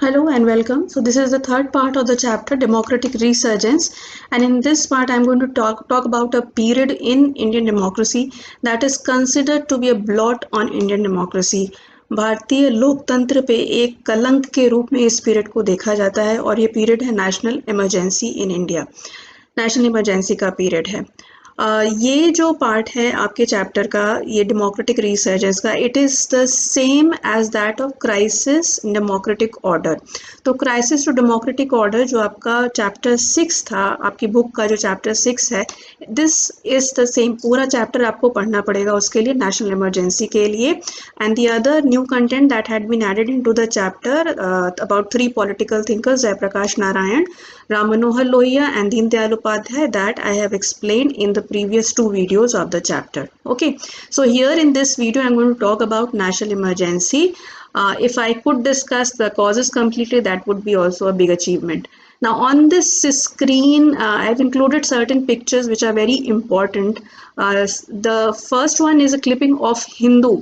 Hello and welcome. So this is the third part of the chapter Democratic Resurgence, and in this part I'm going to talk about a period in Indian democracy that is considered to be a blot on Indian democracy. भारतीय लोकतंत्र पे एक कलंक के रूप में इस period को देखा जाता है और ये पीरियड है national emergency in India. National emergency का पीरियड है। ये जो पार्ट है आपके चैप्टर का, ये डेमोक्रेटिक रिसर्जेस का, it is the same as that of crisis democratic order. तो क्राइसिस टू डेमोक्रेटिक ऑर्डर जो आपका चैप्टर 6 था, आपकी बुक का जो चैप्टर 6 है, दिस इज़ द सेम। पूरा चैप्टर आपको पढ़ना पड़ेगा उसके लिए, नेशनल इमरजेंसी के लिए। And the other new content that had been added in to the chapter about 3 political thinkers, Jayaprakash Narayan, Ram Manohar Lohia and Deen Dayal Upadhyay, that I have explained in the previous 2 videos of the chapter. Okay, so here in this video I'm going to talk about national emergency. If I could discuss the causes completely, that would be also a big achievement. Now on this screen I have included certain pictures which are very important. The first one is a clipping of Hindu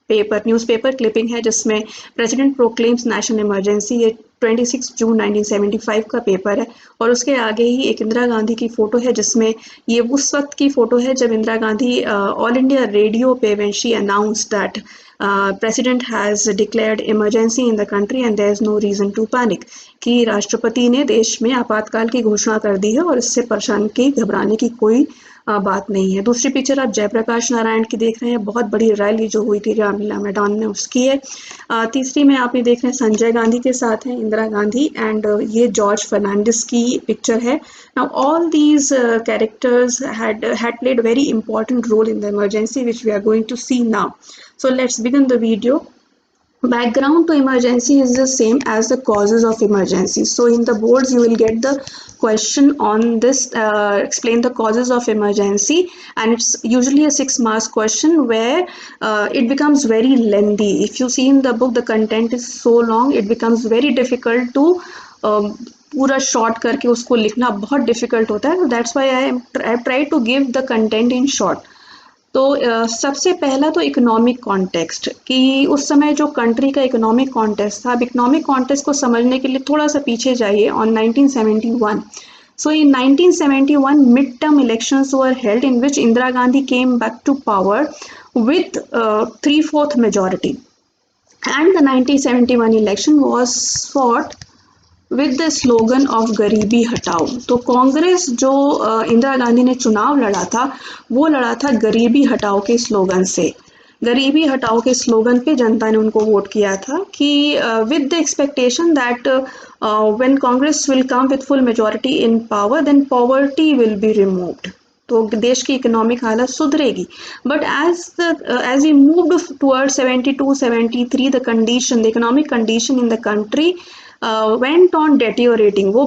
newspaper clipping है जिसमें president proclaims national emergency. ये 26 जून 1975 का paper है और उसके आगे ही एक इंदिरा गांधी की फ़ोटो है जिसमें ये उस वक्त की फ़ोटो है जब Indira Gandhi all India radio पे when she announced that president has declared emergency in the country and there is no reason to panic, कि राष्ट्रपति ने देश में आपातकाल की घोषणा कर दी है और इससे परेशान की घबराने की कोई बात नहीं है। दूसरी पिक्चर आप जयप्रकाश नारायण की देख रहे हैं, बहुत बड़ी रैली जो हुई थी रामलीला मैदान में उसकी है। तीसरी में आप ये देख रहे हैं संजय गांधी के साथ हैं इंदिरा गांधी, एंड ये जॉर्ज फर्नांडिस की पिक्चर है। Now all these characters had played a very important role in the emergency which we are going to see now. So let's begin the video. Background to emergency is the same as the causes of emergency. So in the boards you will get the question on this, explain the causes of emergency, and it's usually a 6 marks question where it becomes very lengthy. If you see in the book the content is so long, it becomes very difficult to पूरा short करके उसको लिखना बहुत difficult होता है। That's why I try to give the content in short. तो सबसे पहला तो इकोनॉमिक कॉन्टेक्स्ट, कि उस समय जो कंट्री का इकोनॉमिक कॉन्टेक्स्ट था। अब इकोनॉमिक कॉन्टेक्स्ट को समझने के लिए थोड़ा सा पीछे जाइए on 1971. So in 1971 midterm elections were held in which Indira Gandhi came back to power with 3/4 majority, and the 1971 election was fought with the slogan of गरीबी हटाओ। तो कांग्रेस जो इंदिरा गांधी ने चुनाव लड़ा था वो लड़ा था गरीबी हटाओ के स्लोगन से। गरीबी हटाओ के स्लोगन पे जनता ने उनको वोट किया था कि with the expectation that when Congress will come with full majority in power then poverty will be removed, तो देश की इकोनॉमिक हालत सुधरेगी। But as we moved toward 72-73 the condition, the economic condition in the country went on deteriorating, वो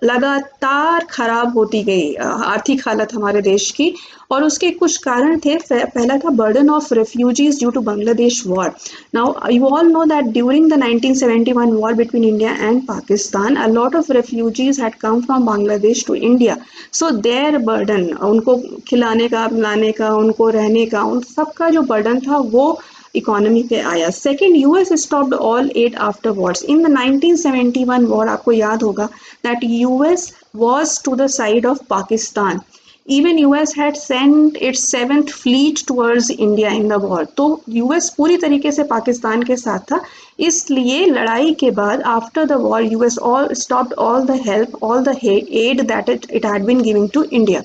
लगातार खराब होती गई आर्थिक हालत हमारे देश की। और उसके कुछ कारण थे। पहला था burden of refugees due to Bangladesh war. Now you all know that during the 1971 war between India and Pakistan a lot of refugees had come from Bangladesh to India. So their burden, उनको खिलाने का, पिलाने का, उनको रहने का, उन सबका जो बर्डन था वो इकोनॉमी पे आया। Second, US stopped all aid afterwards. In the 1971 war आपको याद होगा that US was to the side of Pakistan. Even US had sent its 7th fleet towards India in the war. तो यूएस पूरी तरीके से पाकिस्तान के साथ था। इसलिए लड़ाई के बाद after the war US all stopped all the help, all the aid that it had been giving to India.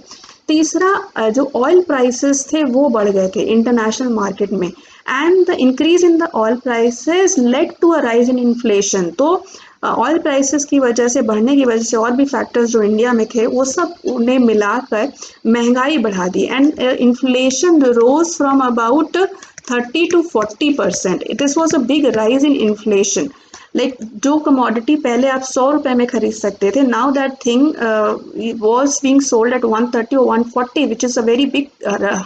तीसरा, जो ऑयल प्राइसेस थे वो बढ़ गए थे इंटरनेशनल मार्केट में, and the increase in the oil prices led to a rise in inflation. तो oil prices की वजह से, बढ़ने की वजह से, और भी फैक्टर्स जो इंडिया में थे वो सब उन्हें मिलाकर महंगाई बढ़ा दी, and inflation rose from about 30 to 40%. This was a big rise in inflation. Like जो कमोडिटी पहले आप 100 रुपए में खरीद सकते थे, now that thing was being sold at 130 or 140, which is a very big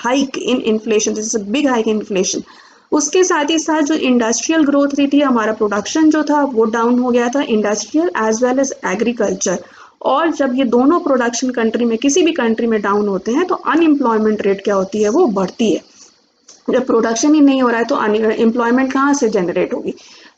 hike in inflation. This is a big hike in inflation. उसके साथ ही साथ जो इंडस्ट्रियल ग्रोथ रही थी, हमारा प्रोडक्शन जो था वो डाउन हो गया था, industrial as well as agriculture. और जब ये दोनों प्रोडक्शन कंट्री में, किसी भी कंट्री में डाउन होते हैं तो अनएम्प्लॉयमेंट रेट क्या होती है, वो बढ़ती है। जब प्रोडक्शन ही नहीं हो रहा है तो एम्प्लॉयमेंट कहाँ से जनरेट होगी।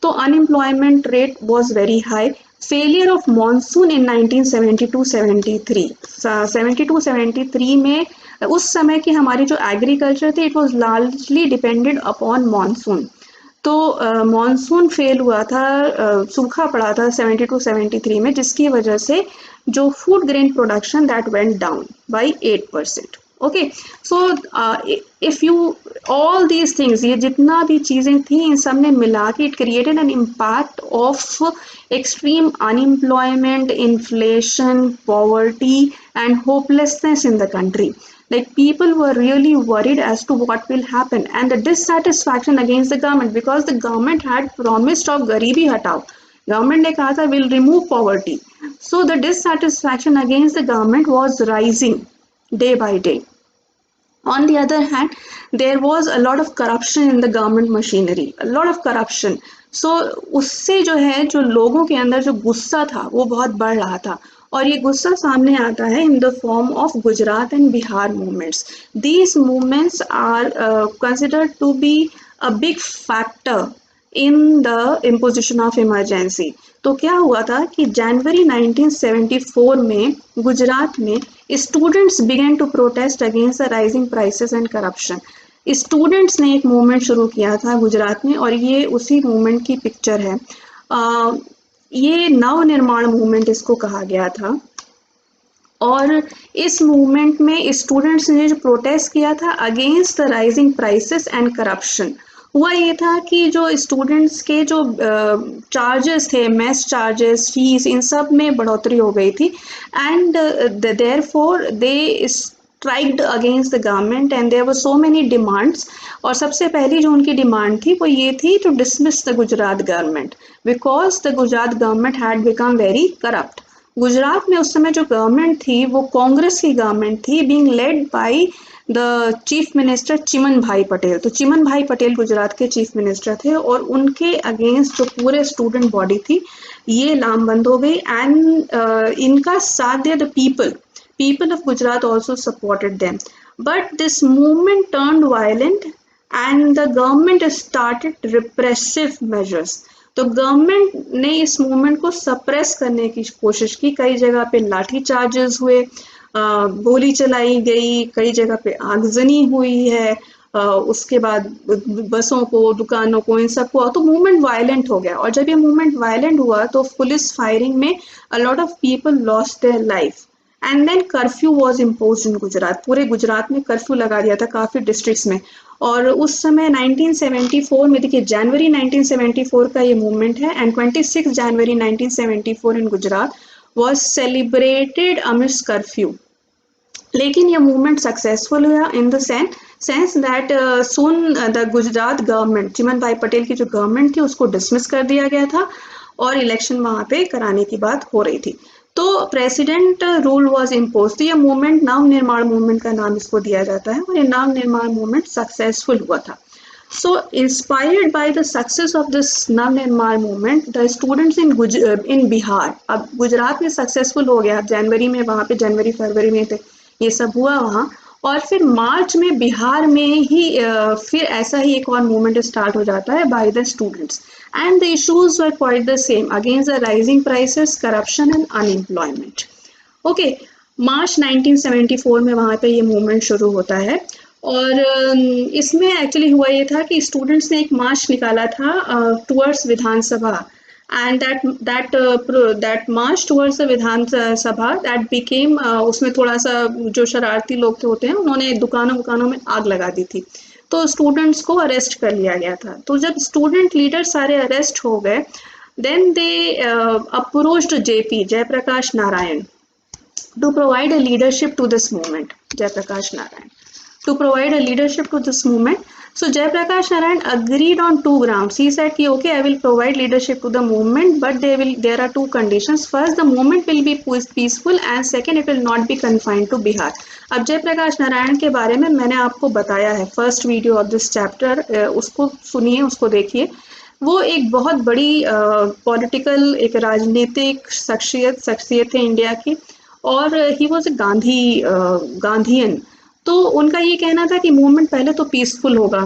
तो unemployment rate was very high. Failure of monsoon in 1972-73, 72-73 में उस समय की हमारी जो एग्रीकल्चर थी it was largely depended upon monsoon. तो मॉनसून फेल हुआ था, सूखा पड़ा था 72-73 में, जिसकी वजह से जो food grain production that went down by 8%। Okay, so if you all these things, ये जितना भी चीजें थी इन सब ने मिला के it created an impact of extreme unemployment, inflation, poverty, and hopelessness in the country. Like people were really worried as to what will happen, and the dissatisfaction against the government, because the government had promised of Garibi Hatao. Government ने कहा था will remove poverty. So the dissatisfaction against the government was rising day by day. On the other hand, there was a lot of corruption in the government machinery, a lot of corruption. So उससे जो है, जो लोगों के अंदर जो गुस्सा था वो बहुत बढ़ रहा था, और ये गुस्सा सामने आता है in the form of Gujarat and Bihar movements. These movements are considered to be a big factor in the imposition of emergency. तो क्या हुआ था कि जनवरी 1974 में गुजरात में students began to protest against the rising prices and corruption. Students ने एक movement शुरू किया था गुजरात में, और ये उसी मूवमेंट की पिक्चर है। ये नव निर्माण मूवमेंट इसको कहा गया था, और इस मूवमेंट में स्टूडेंट्स ने जो प्रोटेस्ट किया था against the rising prices and corruption, हुआ ये था कि जो स्टूडेंट्स के जो चार्जेस थे, मेस चार्जेस, फीस, इन सब में बढ़ोतरी हो गई थी, and therefore they striked against the government and there were so many demands. और सबसे पहली जो उनकी डिमांड थी वो ये थी to dismiss the Gujarat government, because the Gujarat government had become very corrupt. Gujarat में उस समय जो गवर्नमेंट थी वो कांग्रेस की गवर्नमेंट थी, being led by the chief minister Chiman भाई पटेल। तो चिमन भाई पटेल गुजरात के चीफ मिनिस्टर थे, और उनके अगेंस्ट जो पूरे स्टूडेंट बॉडी थी ये लामबंद हो गई, एंड इनका साथ दिया the people of Gujarat also supported them. But this movement turned violent and the government started repressive measures. तो गवर्नमेंट ने इस मूवमेंट को सप्रेस करने की कोशिश की, कई जगह पे लाठी चार्जेस हुए, गोली चलाई गई, कई जगह पे आगजनी हुई है, उसके बाद बसों को, दुकानों को, इन सबको, तो मूवमेंट वायलेंट हो गया। और जब ये मूवमेंट वायलेंट हुआ तो पुलिस फायरिंग में a lot of people lost their life, and then curfew was imposed in Gujarat. पूरे गुजरात में कर्फ्यू लगा दिया था काफ़ी डिस्ट्रिक्ट्स में। और उस समय 1974 में, देखिए जनवरी 1974 का ये मूवमेंट है, and 26 January 1974 in Gujarat was celebrated amidst curfew. लेकिन ये मूवमेंट सक्सेसफुल हुआ in the sense that soon the Gujarat government, Chiman भाई पटेल की जो गवर्नमेंट थी उसको डिसमिस कर दिया गया था, और इलेक्शन वहाँ पे कराने की बात हो रही थी। तो प्रेसिडेंट रूल वॉज इम्पोज। तो ये मूवमेंट नव निर्माण मूवमेंट का नाम इसको दिया जाता है, और ये नव निर्माण मूवमेंट सक्सेसफुल हुआ था। So inspired by the success of this Navnirmaan movement, the students in Bihar, अब गुजरात में सक्सेसफुल हो गया, जनवरी में वहाँ पे, जनवरी फरवरी में थे ये सब हुआ वहाँ, और फिर मार्च में बिहार में ही फिर ऐसा ही एक और मूवमेंट स्टार्ट हो जाता है by the students, and the issues were quite the same, against the rising prices, corruption and unemployment. Okay, March 1974 में वहाँ पे ये मूवमेंट शुरू होता है, और इसमें एक्चुअली हुआ ये था कि स्टूडेंट्स ने एक मार्च निकाला था towards Vidhan Sabha, and that March towards the Vidhan Sabha that became, उसमें थोड़ा सा जो शरारती लोग होते हैं उन्होंने दुकानों में आग लगा दी थी, तो स्टूडेंट्स को अरेस्ट कर लिया गया था। तो जब स्टूडेंट लीडर सारे अरेस्ट हो गए, then they approached JP, Jayaprakash Narayan, to provide a leadership to this movement. Jayaprakash Narayan, to provide a leadership to this movement. So Jayaprakash Narayan agreed on two grounds. He said कि okay, I will provide leadership to the movement, but there are two conditions. First, the movement will be peaceful, and second, it will not be confined to Bihar. अब जयप्रकाश नारायण के बारे में मैंने आपको बताया है first video of this chapter, उसको सुनिए, उसको देखिए। वो एक बहुत बड़ी पॉलिटिकल, एक राजनीतिक शख्सियत है इंडिया की, और ही वॉज ए गांधीयन। तो उनका ये कहना था कि मूवमेंट पहले तो पीसफुल होगा,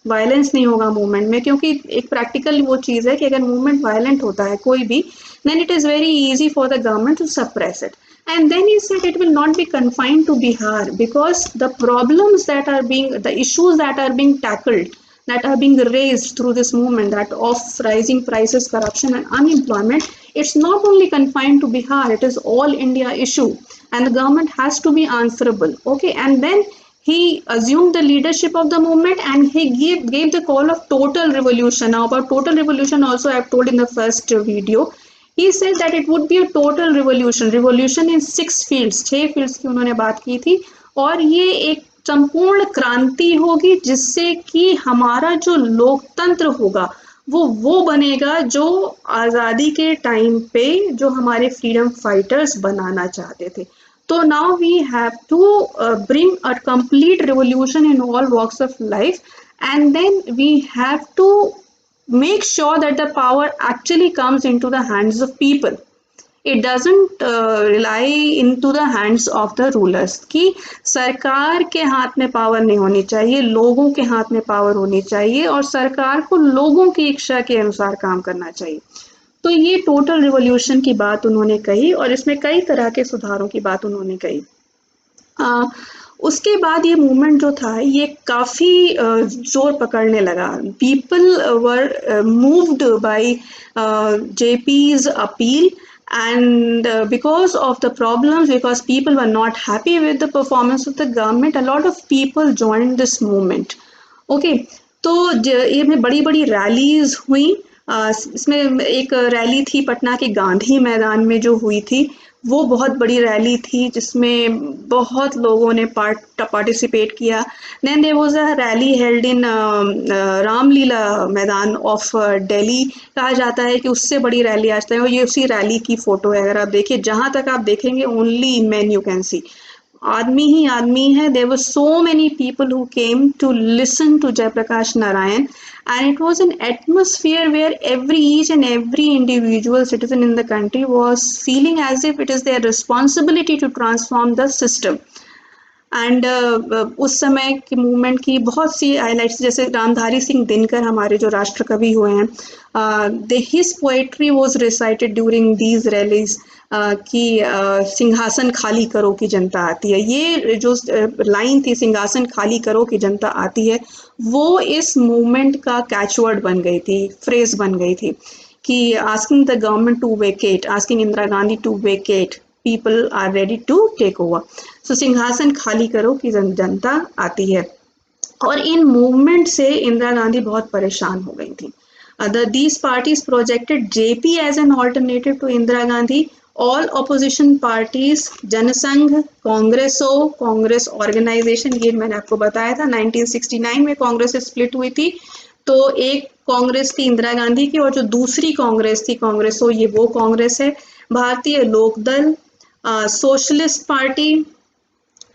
वायलेंस नहीं होगा मूवमेंट में, क्योंकि एक प्रैक्टिकल वो चीज़ है कि अगर मूवमेंट वायलेंट होता है कोई भी, then it is very easy for the government to suppress it. And then he said it will not be confined to Bihar, because the problems that are being, the issues that are being tackled, that are being raised through this movement, that of rising prices, corruption and unemployment, it's not only confined to Bihar, it is all India issue, and the government has to be answerable. Okay, and then he assumed the leadership of the movement, and he gave the call of total revolution. Now about total revolution also I have told in the first video. He said that it would be a total revolution, revolution in 6 fields, 6 fields की उन्होंने बात की थी, और ये एक संपूर्ण क्रांति होगी जिससे कि हमारा जो लोकतंत्र होगा वो बनेगा जो आज़ादी के टाइम पे जो हमारे फ्रीडम फाइटर्स बनाना चाहते थे. तो now we have to bring a complete revolution in all walks of life, and then we have to make sure that the power actually comes into the hands of people. It doesn't rely into the hands of the rulers. कि सरकार के हाथ में power नहीं होनी चाहिए, लोगों के हाथ में पावर होनी चाहिए, और सरकार को लोगों की इच्छा के अनुसार काम करना चाहिए. तो ये टोटल रिवॉल्यूशन की बात उन्होंने कही, और इसमें कई तरह के सुधारों की बात उन्होंने कही. उसके बाद ये मूवमेंट जो था ये काफ़ी जोर पकड़ने लगा. People were moved by JP's appeal, and because of the problems, because people were not happy with the performance of the government, a lot of people joined this movement. Okay, तो ये में बड़ी बड़ी रैलीज हुई. इसमें एक rally थी पटना के गांधी मैदान में जो हुई थी, वो बहुत बड़ी रैली थी जिसमें बहुत लोगों ने पार्टिसिपेट किया. Then there was a rally held in Ramlila Maidan of Delhi. कहा जाता है कि उससे बड़ी रैली आज तक है, और ये उसी रैली की फोटो है. अगर आप देखिए, जहाँ तक आप देखेंगे only man you can see, आदमी ही आदमी है. There were so many people who came to listen to Jayaprakash Narayan, and it was an atmosphere where each and every individual citizen in the country was feeling as if it is their responsibility to transform the system. And उस समय की movement की बहुत सी highlights, जैसे रामधारी सिंह दिनकर हमारे जो राष्ट्र कवि हुए हैं, his poetry was recited during these rallies, कि सिंहासन खाली करो कि जनता आती है. ये जो लाइन थी, सिंहासन खाली करो कि जनता आती है, वो इस मूवमेंट का कैचवर्ड बन गई थी, फ्रेज बन गई थी, कि asking the government to vacate, asking Indira Gandhi to vacate, people are ready to take over. So सिंहासन खाली करो कि जनता आती है. और इन मूवमेंट से इंदिरा गांधी बहुत परेशान हो गई थी. These parties projected JP as an alternative to Indira Gandhi. All opposition parties, Jansangh, Congress organisation, ये मैंने आपको बताया था 1969 में कांग्रेस स्प्लिट हुई थी. तो एक कांग्रेस थी इंदिरा गांधी की, और जो दूसरी कांग्रेस थी कांग्रेसो, ये वो कांग्रेस है. Bharatiya Lokdal, socialist party,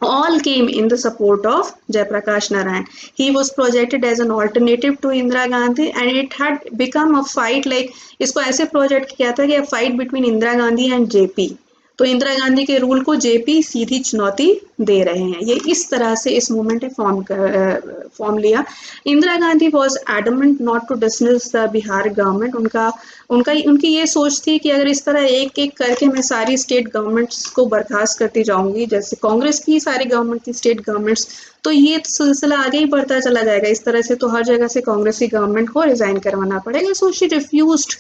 all came in the support of Jayaprakash Narayan. He was projected as an alternative to Indira Gandhi, and it had become a fight, like इसको ऐसे प्रोजेक्ट किया था कि a fight between Indira Gandhi and JP. तो इंदिरा गांधी के rule को JP सीधी चुनौती दे रहे हैं. ये इस तरह से इस मूवमेंट ने फॉर्म लिया. Indira Gandhi was adamant not to dismiss the Bihar government. उनकी ये सोच थी कि अगर इस तरह एक एक करके मैं सारी स्टेट गवर्नमेंट्स को बर्खास्त करती जाऊंगी, जैसे कांग्रेस की सारी गवर्नमेंट थी स्टेट गवर्नमेंट्स, तो ये सिलसिला आगे ही बढ़ता चला जाएगा. इस तरह से तो हर जगह से कांग्रेस की गवर्नमेंट को रिजाइन करवाना पड़ेगा. So she refused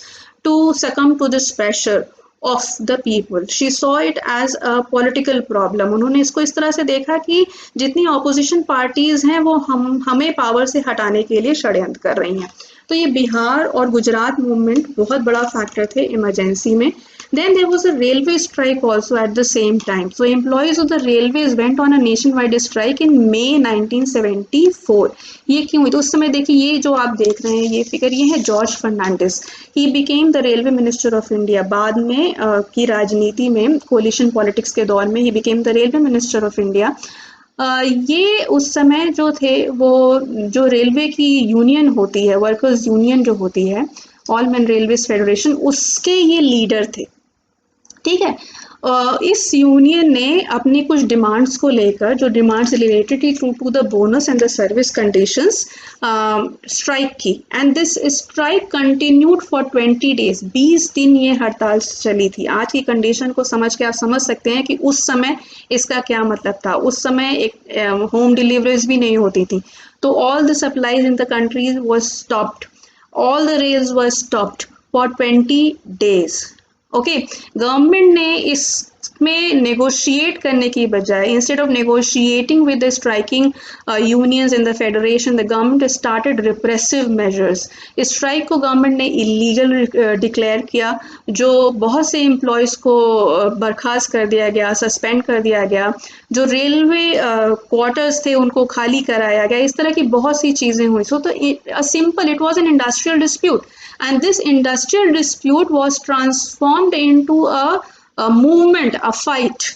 to succumb to this pressure of the people. She saw it as a political problem. उन्होंने इसको इस तरह से देखा कि जितनी ऑपोजिशन पार्टीज हैं वो हमें पावर से हटाने के लिए षड्यंत्र कर रही हैं. तो ये बिहार और गुजरात मूवमेंट बहुत बड़ा फैक्टर थे इमरजेंसी में. Then there was a railway strike also at the same time. So employees of the railways went on a nationwide strike in May 1974. ये क्यों हुई? तो उस समय देखिए, ये जो आप देख रहे हैं ये फिगर, ये है George Fernandes. He became the railway minister of India. बाद में की राजनीति में, कोलिशन पॉलिटिक्स के दौर में, ही became the railway minister of India. ये उस समय जो थे, वो जो रेलवे की यूनियन होती है, वर्कर्स यूनियन जो होती है, ऑल मैन रेलवेज फेडरेशन, उसके ये लीडर थे. ठीक है। इस यूनियन ने अपनी कुछ डिमांड्स को लेकर, जो डिमांड्स रिलेटेड थी to the bonus and the service conditions, strike की, and this strike continued for 20 days. 20 दिन ये हड़ताल चली थी। आज की कंडीशन को समझ के आप समझ सकते हैं कि उस समय इसका क्या मतलब था। उस समय एक होम डिलीवरीज भी नहीं होती थी, तो all the supplies in the country was stopped, all the rails were stopped for 20 days. Okay, government ने इसमें नेगोशिएट करने की बजाय, instead of negotiating with the striking unions in the federation, the government started repressive measures. Strike को government ने illegal declare किया, जो बहुत से एम्प्लॉयज़ को बर्खास्त कर दिया गया, सस्पेंड कर दिया गया, जो रेलवे क्वार्टर्स थे उनको खाली कराया गया। इस तरह की बहुत सी चीज़ें हुई। सो तो simple, it was an industrial dispute, and this industrial dispute was transformed into a movement, a fight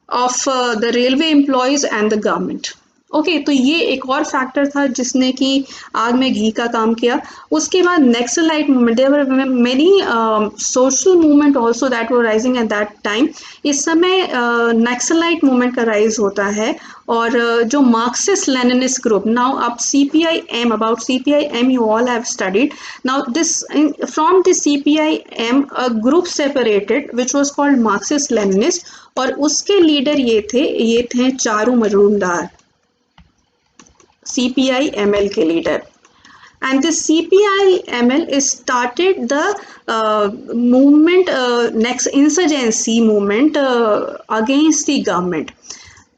of the railway employees and the government. Okay, तो ये एक और फैक्टर था जिसने कि आग में घी का काम किया। उसके बाद Naxalite movement, there were many social movement also that were rising at that time. इस समय नेक्सलाइट मूवमेंट का राइज होता है, और जो मार्क्सिस्ट लेनिनिस्ट ग्रुप, नाउ अब CPIM, about CPIM you all have studied. Now this, from the CPIM a group separated which was called Marxist Leninist, और उसके लीडर ये थे चारू मजूमदार, CPIML के leader. And the CPIML started the movement, next insurgency movement against the government.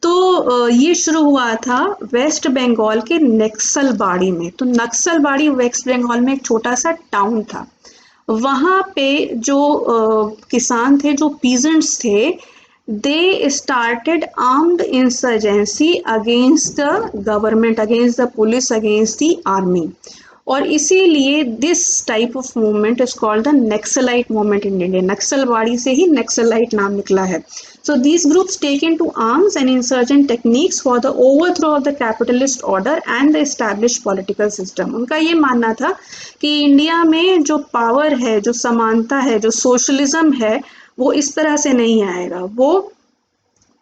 तो ये शुरू हुआ था वेस्ट बंगाल के नक्सलबाड़ी में। तो नक्सलबाड़ी वेस्ट बंगाल में एक छोटा सा टाउन था। वहाँ पे जो किसान थे, जो पीजेंट्स थे, they started armed insurgency against the government, against the police, against the army. और इसीलिए this type of movement is called the naxalite movement in India. Naxalbari से ही नक्सलाइट नाम निकला है। So these groups taken to arms and insurgent techniques for the overthrow of the capitalist order and the established political system. उनका ये मानना था कि India में जो पावर है, जो समानता है, जो सोशलिज्म है, वो इस तरह से नहीं आएगा। वो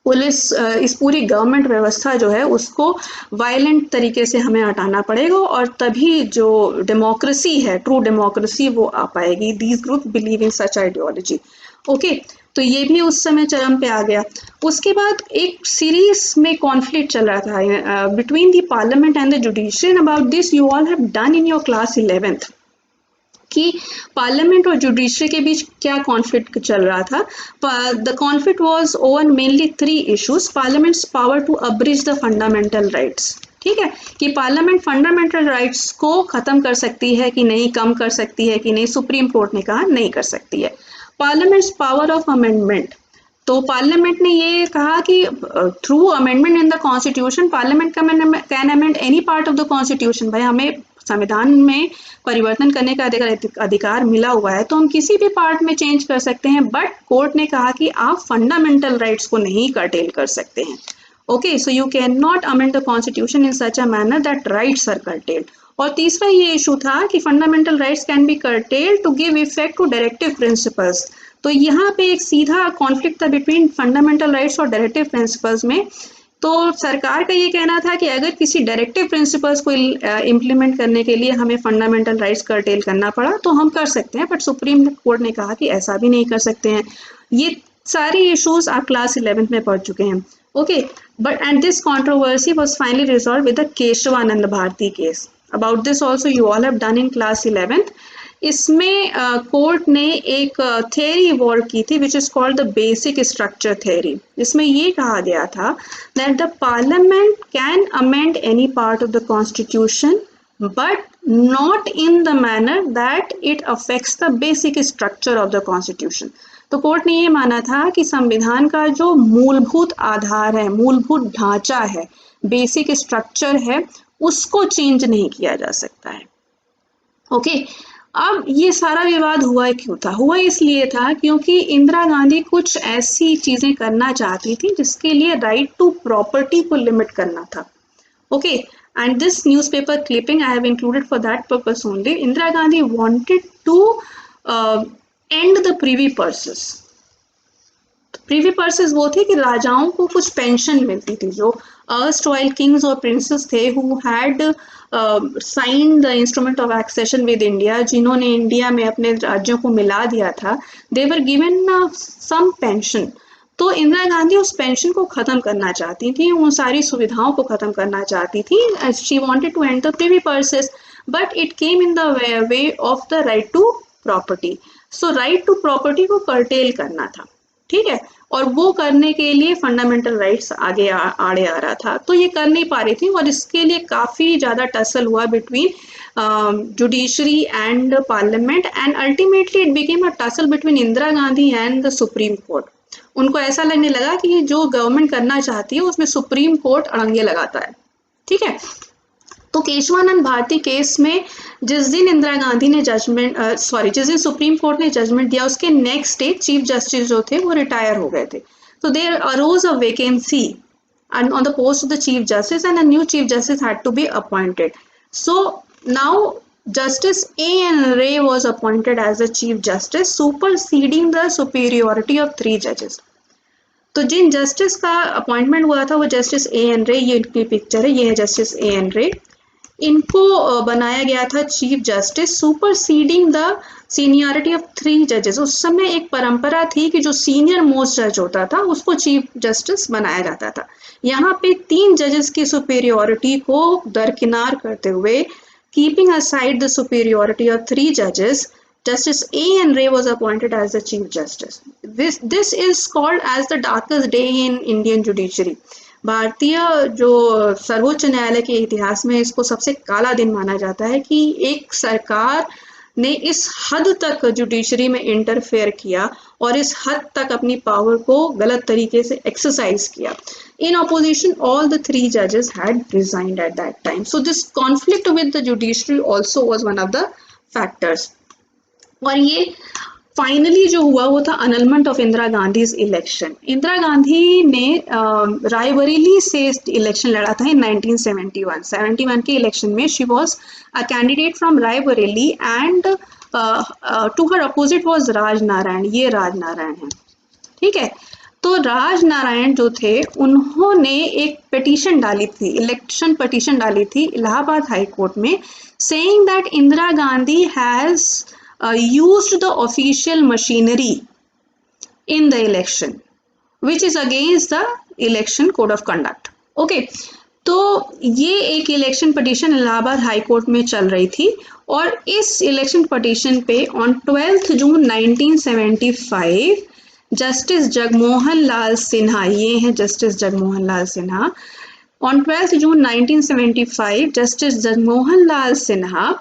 पुलिस, इस पूरी गवर्नमेंट व्यवस्था जो है उसको वायलेंट तरीके से हमें हटाना पड़ेगा, और तभी जो डेमोक्रेसी है, ट्रू डेमोक्रेसी, वो आ पाएगी। These group believe in such ideology. Okay, तो ये भी उस समय चरम पे आ गया। उसके बाद एक सीरीज में कॉन्फ्लिक्ट चल रहा था between the parliament and the judiciary. About this you all have done in your class 11th कि पार्लियामेंट और जुडिशरी के बीच क्या कॉन्फ्लिक्ट चल रहा था। The conflict was over mainly 3 issues. Parliament's power to abridge the fundamental rights, ठीक है, कि पार्लियामेंट फंडामेंटल राइट्स को खत्म कर सकती है कि नहीं, कम कर सकती है कि नहीं। सुप्रीम कोर्ट ने कहा नहीं कर सकती है। पार्लियामेंट्स पावर ऑफ अमेंडमेंट, तो पार्लियामेंट ने ये कहा कि through amendment in the constitution parliament can amend any part of the constitution. भाई, हमें संविधान में परिवर्तन करने का अधिकार मिला हुआ है, तो हम किसी भी पार्ट में चेंज कर सकते हैं, बट कोर्ट ने कहा कि आप फंडामेंटल राइट्स को नहीं कर्टेल कर सकते हैं। Okay, so you can not amend the constitution in such a manner that rights are curtailed. और तीसरा ये इशू था कि fundamental rights can be curtailed to give effect to directive principles. तो यहाँ पे एक सीधा कॉन्फ्लिक्ट था बिटवीन फंडामेंटल राइट्स और डायरेक्टिव प्रिंसिपल्स में। तो सरकार का ये कहना था कि अगर किसी डायरेक्टिव प्रिंसिपल्स को इम्प्लीमेंट करने के लिए हमें फंडामेंटल राइट्स कर्टेल करना पड़ा तो हम कर सकते हैं, बट सुप्रीम कोर्ट ने कहा कि ऐसा भी नहीं कर सकते हैं। ये सारी इश्यूज आप क्लास 11th में पढ़ चुके हैं। Okay, but and this controversy was finally resolved with the Kesavananda Bharati case. About this also you all have done in class 11th। इसमें कोर्ट ने एक थ्योरी इवॉल्व की थी which is called the basic structure theory. इसमें ये कहा गया था that the parliament can amend any part of the constitution but not in the manner that it affects the basic structure of the constitution. तो court ने ये माना था कि संविधान का जो मूलभूत आधार है, मूलभूत ढांचा है, बेसिक स्ट्रक्चर है, उसको चेंज नहीं किया जा सकता है। ओके, अब ये सारा विवाद हुआ क्यों था? हुआ इसलिए था क्योंकि इंदिरा गांधी कुछ ऐसी चीजें करना चाहती थी जिसके लिए राइट टू प्रॉपर्टी को लिमिट करना था। Okay, and this newspaper clipping I have included for that purpose only. Indira Gandhi wanted to end the privy purses. Privy purses वो थे कि राजाओं को कुछ पेंशन मिलती थी, जो अर्स्ट रॉयल किंग्स और प्रिंसेस थे who had signed the instrument of accession with India, जिन्होंने इंडिया में अपने राज्यों को मिला दिया था, दे वर गिवन सम पेंशन। तो इंदिरा गांधी उस पेंशन को खत्म करना चाहती थी, उन सारी सुविधाओं को खत्म करना चाहती थी। She wanted to end the privy purses, but it came in the way of the right to property. So right to property को कर्टेल करना था, ठीक है, और वो करने के लिए फंडामेंटल राइट्स आगे आड़े आ रहा था, तो ये कर नहीं पा रही थी, और इसके लिए काफी ज्यादा टसल हुआ between judiciary and parliament, and ultimately it became a tussle between Indira Gandhi and the supreme court. उनको ऐसा लगने लगा कि जो गवर्नमेंट करना चाहती है उसमें सुप्रीम कोर्ट अड़ंगे लगाता है, ठीक है। तो केशवानंद भारती केस में जिस दिन इंदिरा गांधी ने जिस दिन सुप्रीम कोर्ट ने जजमेंट दिया, उसके नेक्स्ट डे चीफ जस्टिस जो थे वो रिटायर हो गए थे। तो there arose a vacancy and on the post of the chief justice, and a new chief justice had to be appointed. So now Justice A.N. Ray was appointed as the chief justice, superseding the superiority of 3 judges. तो जिन justice का appointment हुआ था वो justice A.N. रे, ये इनकी picture है, ये है जस्टिस A.N. रे, इनको बनाया गया था chief justice, superseding the seniority of 3 जजेस। उस समय एक परंपरा थी कि जो सीनियर मोस्ट जज होता था उसको चीफ जस्टिस बनाया जाता था। यहाँ पे 3 जजेस की सुपेरियोरिटी को दरकिनार करते हुए, keeping aside the superiority of 3 जजेस, Justice A.N. Ray was appointed as the Chief Justice. This is called as the darkest day in Indian judiciary. भारतीय जो सर्वोच्च न्यायालय के इतिहास में इसको सबसे काला दिन माना जाता है कि एक सरकार ने इस हद तक जुडिशरी में इंटरफेयर किया और इस हद तक अपनी पावर को गलत तरीके से एक्सरसाइज किया। In opposition, all the 3 judges had resigned at that time. So this conflict with the judiciary also was one of the factors. और ये फाइनली जो हुआ वो था अनलमेंट ऑफ इंदिरा गांधी इलेक्शन। इंदिरा गांधी ने रायबरेली से इलेक्शन लड़ा था इन 1971 के इलेक्शन में। She was a candidate from Raebareli and to her opposite was Raj Narayan. ये राज नारायण है, ठीक है। तो राज नारायण जो थे उन्होंने एक पिटीशन डाली थी, इलेक्शन पिटीशन डाली थी इलाहाबाद हाई कोर्ट में, saying that Indira Gandhi has used the official machinery in the election, which is against the election code of conduct. Okay, तो ये एक election petition Allahabad high court में चल रही थी, और इस इलेक्शन पिटीशन पे on 12 June 1975 justice Jagmohan Lal Sinha, ये है justice Jagmohan Lal Sinha, on 12 June 1975 justice Jagmohan Lal Sinha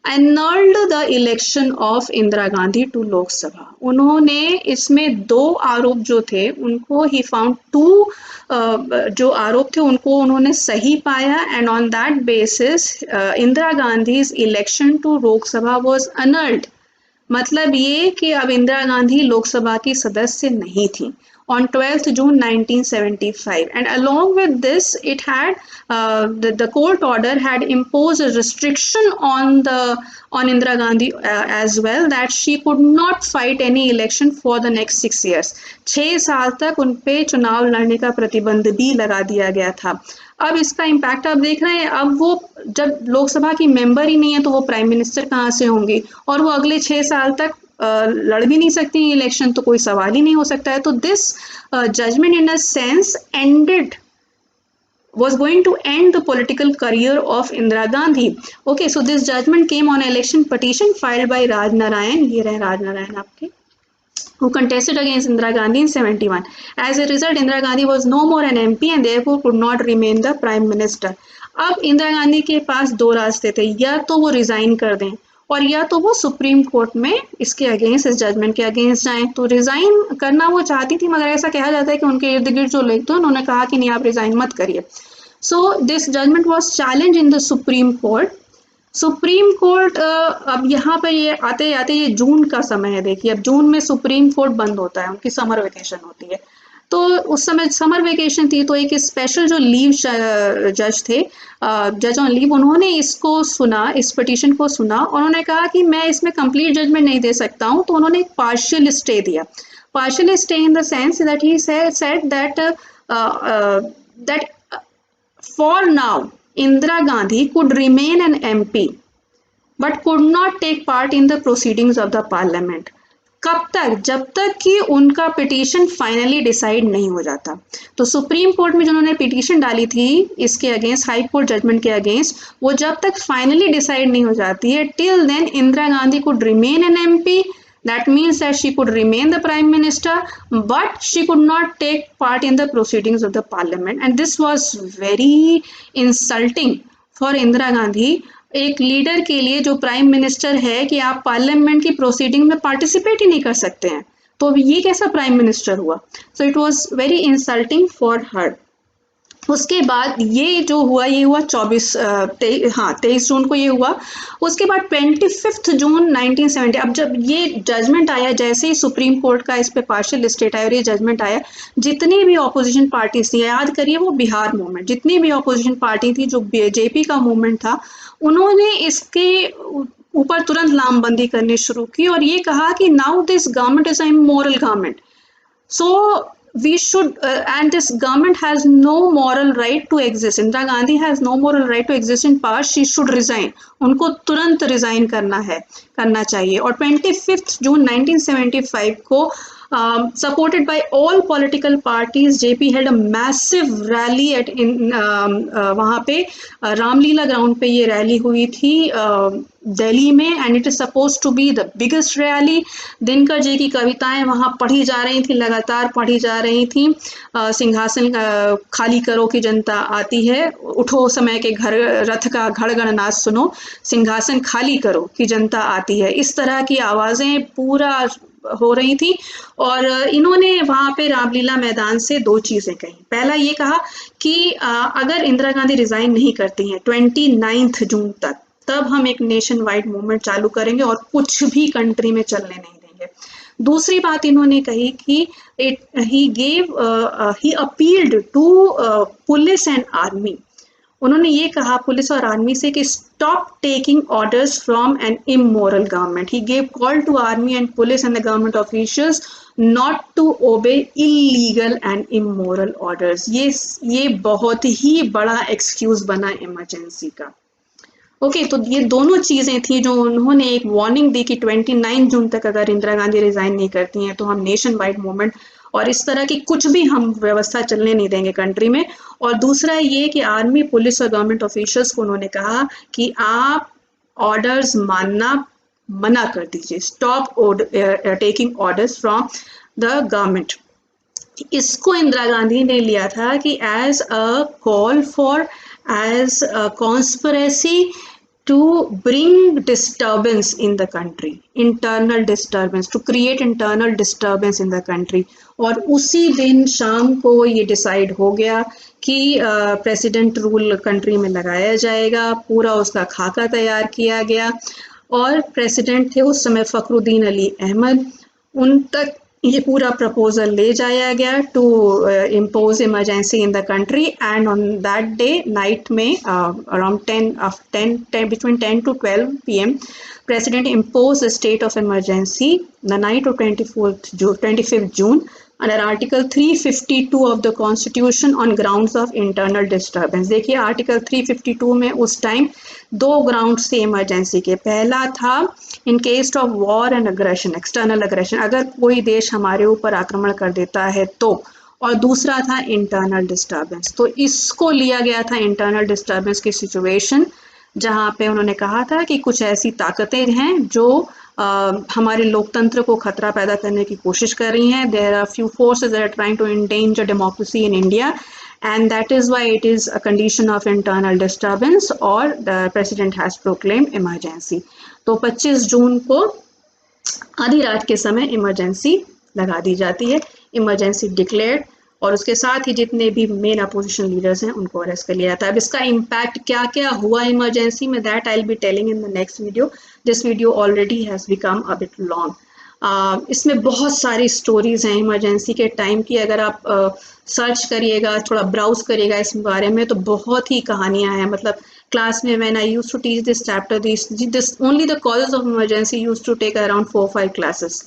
annulled the election of Indira Gandhi to Lok Sabha. उन्होंने इसमें 2 आरोप जो थे उनको ही फाउंड 2 जो आरोप थे उनको उन्होंने सही पाया, and on that basis Indira Gandhi election to Lok Sabha was annulled। मतलब ये कि अब इंदिरा गांधी लोकसभा की सदस्य नहीं थी on 12th June 1975, and along with this it had the court order had imposed a restriction on Indira Gandhi as well, that she could not fight any election for the next 6 years। 6 साल तक उन पे चुनाव लड़ने का प्रतिबंध भी लगा दिया गया था। अब इसका इम्पैक्ट आप देख रहे हैं, अब वो जब लोकसभा की मेंबर ही नहीं है तो वो प्राइम मिनिस्टर कहाँ से होंगी, और वो अगले 6 साल तक लड़ भी नहीं सकती इलेक्शन, तो कोई सवाल ही नहीं हो सकता है। तो this judgement in a sense ended was going to end the political career of Indira Gandhi. Okay, so this judgment came on an election petition filed by Raj Narayan, ये रहे राज नारायण आपके, who contested against Indira Gandhi in 71. As a result, Indira Gandhi was no more an MP and therefore could not remain the prime minister. अब इंदिरा गांधी के पास 2 रास्ते थे, या तो वो रिजाइन कर दें और या तो वो सुप्रीम कोर्ट में इसके अगेंस्ट, इस जजमेंट के अगेंस्ट जाएं। तो रिजाइन करना वो चाहती थी, मगर ऐसा कहा जाता है कि उनके इर्द गिर्द जो लोग थे उन्होंने कहा कि नहीं, आप रिजाइन मत करिए। So this judgement was challenge in the supreme court. Supreme court अब यहाँ पर ये आते ये जून का समय है, देखिए अब जून में सुप्रीम कोर्ट बंद होता है, उनकी समर वेकेशन होती है। तो उस समय समर वेकेशन थी, तो एक स्पेशल जो लीव जज थे, जज ऑन लीव, उन्होंने इसको सुना, इस पिटीशन को सुना, और उन्होंने कहा कि मैं इसमें कंप्लीट जजमेंट नहीं दे सकता हूँ, तो उन्होंने एक पार्शियल स्टे दिया. Partial stay in the sense that he said that that for now Indira Gandhi could remain an MP but could not take part in the proceedings of the parliament. कब तक? जब तक कि उनका petition finally decide नहीं हो जाता. तो सुप्रीम कोर्ट में जिन्होंने पिटीशन डाली थी इसके अगेंस्ट, हाई कोर्ट जजमेंट के अगेंस्ट, वो जब तक फाइनली डिसाइड नहीं हो जाती है, till then Indira Gandhi could remain an MP. That means that she could remain the prime minister, but she could not take part in the proceedings of the parliament. And this was very insulting for Indira Gandhi. एक leader के लिए जो prime minister है कि आप parliament की proceeding में participate ही नहीं कर सकते हैं, तो ये कैसा प्राइम मिनिस्टर हुआ? So it was very insulting for her. उसके बाद ये जो हुआ, ये हुआ 23 जून को ये हुआ. उसके बाद 25 जून 1970, अब जब ये जजमेंट आया, जैसे ही सुप्रीम कोर्ट का इस पे पार्शियल स्टेट आया और ये जजमेंट आया, जितनी भी ऑपोजिशन पार्टीज थी, याद करिए वो बिहार मूवमेंट, जितनी भी ऑपोजिशन पार्टी थी, जो जेपी का मूवमेंट था, उन्होंने इसके ऊपर तुरंत लामबंदी करनी शुरू की और ये कहा कि now this government is a immoral government. So we should and this government has no moral right to exist. Indira Gandhi has no moral right to exist in power. She should resign. उनको तुरंत resign करना चाहिए. और 25 जून 1975 को supported by all political parties, JP held a massive rally at वहाँ पे Ramlila ground पे ये रैली हुई थी दिल्ली में, and it is suppose to be the biggest rally. Dinkar ji की कविताएं वहाँ पढ़ी जा रही थी, लगातार पढ़ी जा रही थी. सिंहासन खाली करो की जनता आती है, उठो समय के घर रथ का घड़गड़ नाच सुनो, सिंहासन खाली करो की जनता आती है. इस तरह की आवाजें पूरा हो रही थी. और इन्होंने वहां पे रामलीला मैदान से दो चीजें कही. पहला ये कहा कि अगर इंदिरा गांधी रिजाइन नहीं करती हैं 29 जून तक, तब हम एक नेशन वाइड मूवमेंट चालू करेंगे और कुछ भी कंट्री में चलने नहीं देंगे. दूसरी बात इन्होंने कही कि he appealed to police and army. उन्होंने ये कहा पुलिस और आर्मी से कि stop taking orders from an immoral government. He gave call to army and police and the government officials not to obey illegal and immoral orders. ये बहुत ही बड़ा excuse बना इमरजेंसी का. ओके, तो ये दोनों चीजें थी जो उन्होंने एक वार्निंग दी कि 29 जून तक अगर इंदिरा गांधी रिजाइन नहीं करती हैं तो हम नेशन वाइड मूवमेंट और इस तरह की कुछ भी हम व्यवस्था चलने नहीं देंगे कंट्री में. और दूसरा ये कि आर्मी, पुलिस और गवर्नमेंट ऑफिशियल्स को उन्होंने कहा कि आप ऑर्डर्स मानना मना कर दीजिए. Stop taking orders from the government. इसको इंदिरा गांधी ने लिया था कि as a call for, as a conspiracy to bring disturbance in the country, internal disturbance, to create internal disturbance in the country. और उसी दिन शाम को ये डिसाइड हो गया कि प्रेसिडेंट रूल कंट्री में लगाया जाएगा. पूरा उसका खाका तैयार किया गया और प्रेसिडेंट थे उस समय फखरुद्दीन अली अहमद. उन तक ये पूरा प्रपोजल ले जाया गया to impose emergency in the country. And on that day night में around 10 between 10 to 12 p.m. President imposed a state of emergency the night of 25th June under Article 352 of the Constitution on grounds of internal disturbance. देखिए article 352 में उस time दो grounds थे emergency के. पहला था in case of war and aggression, external aggression, अगर कोई देश हमारे ऊपर आक्रमण कर देता है तो, और दूसरा था इंटरनल डिस्टर्बेंस. तो इसको लिया गया था इंटरनल डिस्टर्बेंस की सिचुएशन, जहाँ पे उन्होंने कहा था कि कुछ ऐसी ताकतें हैं जो हमारे लोकतंत्र को खतरा पैदा करने की कोशिश कर रही हैं. There are few forces that are trying to endanger democracy in India and that is why it is a condition of internal disturbance or the president has proclaimed emergency. तो 25 जून को आधी रात के समय इमरजेंसी लगा दी जाती है, इमरजेंसी डिक्लेयर्ड. और उसके साथ ही जितने भी मेन अपोजिशन लीडर्स हैं उनको अरेस्ट कर लिया जाता है. अब इसका इम्पैक्ट क्या क्या हुआ इमरजेंसी में, that I will be telling in the next video. This video already has become a bit long. इसमें बहुत सारी स्टोरीज हैं इमरजेंसी के टाइम की। अगर आप सर्च करिएगा, थोड़ा ब्राउज करिएगा इस बारे में, तो बहुत ही कहानियां हैं। मतलब क्लास में when I used to teach this chapter, this only the causes of emergency used to take around 4-5 classes.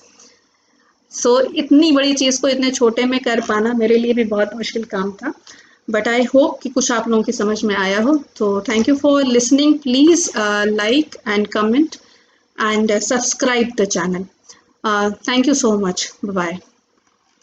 So इतनी बड़ी चीज को इतने छोटे में कर पाना मेरे लिए भी बहुत मुश्किल काम था। बट आई होप कि कुछ आप लोगों की समझ में आया हो। तो thank you for listening. Please like and comment and subscribe the channel. Thank you so much. Bye bye.